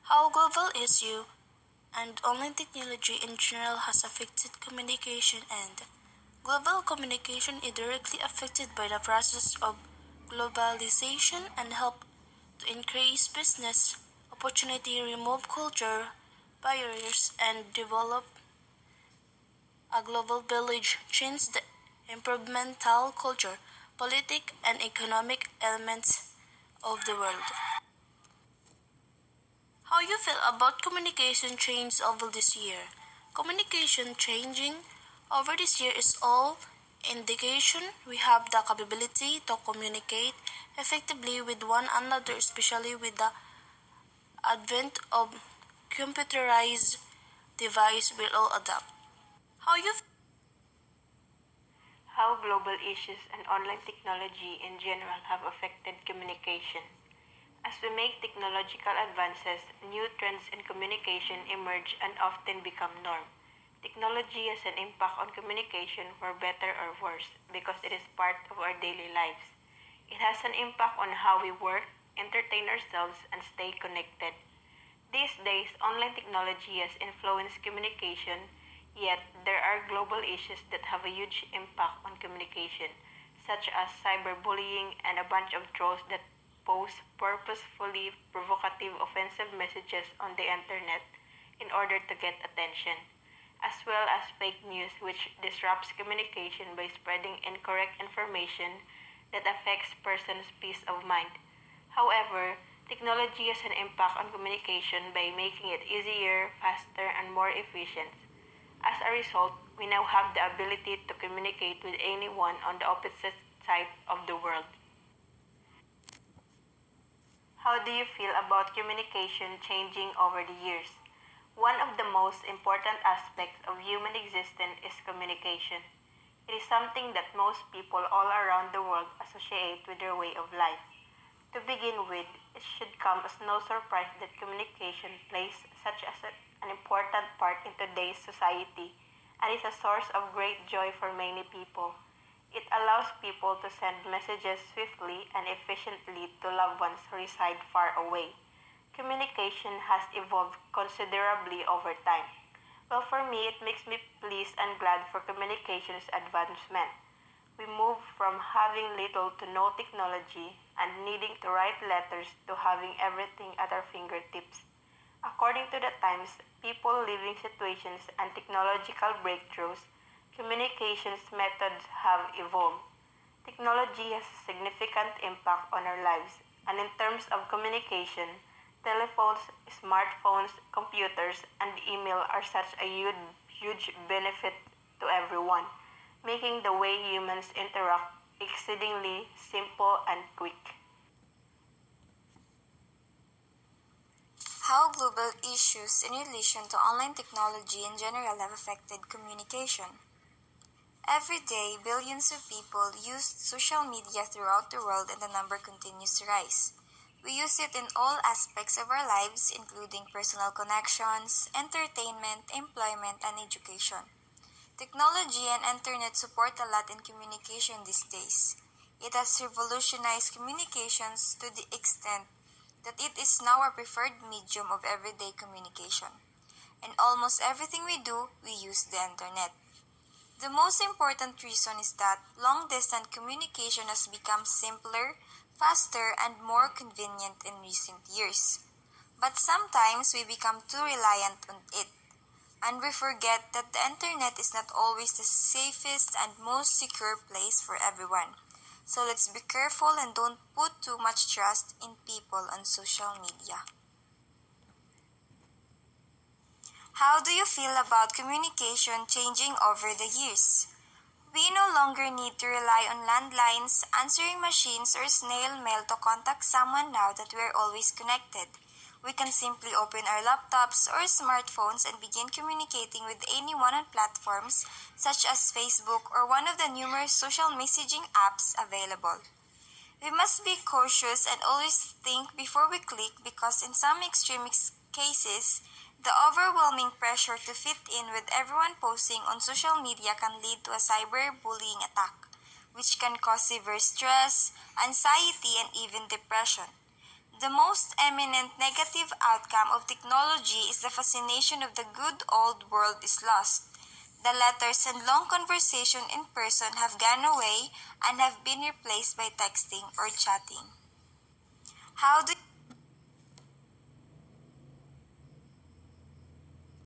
How global issue and online technology in general has affected communication and global communication is directly affected by the process of globalization and help to increase business opportunity, remove culture barriers, and develop a global village, change the environmental culture, politic, and economic elements of the world. How you feel about communication change over this year? Communication changing over this year is all indication we have the capability to communicate effectively with one another, especially with the advent of computerized device will all adapt. How you How global issues and online technology in general have affected communication. As we make technological advances, new trends in communication emerge and often become norm. Technology has an impact on communication for better or worse because it is part of our daily lives. It has an impact on how we work, entertain ourselves, and stay connected. These days, online technology has influenced communication, yet there are global issues that have a huge impact on communication, such as cyberbullying and a bunch of trolls that post purposefully provocative offensive messages on the internet in order to get attention, as well as fake news which disrupts communication by spreading incorrect information that affects person's peace of mind. However, technology has an impact on communication by making it easier, faster, and more efficient. As a result, we now have the ability to communicate with anyone on the opposite side of the world. How do you feel about communication changing over the years? One of the most important aspects of human existence is communication. It is something that most people all around the world associate with their way of life. To begin with, it should come as no surprise that communication plays such an important part in today's society and is a source of great joy for many people. It allows people to send messages swiftly and efficiently to loved ones who reside far away. Communication has evolved considerably over time. Well, for me, it makes me pleased and glad for communication's advancement. We move from having little to no technology and needing to write letters to having everything at our fingertips. According to the times, people living situations and technological breakthroughs, communications methods have evolved. Technology has a significant impact on our lives, and in terms of communication, telephones, smartphones, computers, and email are such a huge benefit to everyone, making the way humans interact exceedingly simple and quick. How global issues in relation to online technology in general have affected communication. Every day, billions of people use social media throughout the world and the number continues to rise. We use it in all aspects of our lives, including personal connections, entertainment, employment, and education. Technology and internet support a lot in communication these days. It has revolutionized communications to the extent that it is now our preferred medium of everyday communication. In almost everything we do, we use the internet. The most important reason is that long distance communication has become simpler, faster, and more convenient in recent years. But sometimes we become too reliant on it, and we forget that the internet is not always the safest and most secure place for everyone. So let's be careful and don't put too much trust in people on social media. How do you feel about communication changing over the years? We no longer need to rely on landlines, answering machines, or snail mail to contact someone now that we're always connected. We can simply open our laptops or smartphones and begin communicating with anyone on platforms such as Facebook or one of the numerous social messaging apps available. We must be cautious and always think before we click because in some extreme cases, the overwhelming pressure to fit in with everyone posting on social media can lead to a cyberbullying attack, which can cause severe stress, anxiety, and even depression. The most eminent negative outcome of technology is the fascination of the good old world is lost. The letters and long conversation in person have gone away and have been replaced by texting or chatting. How do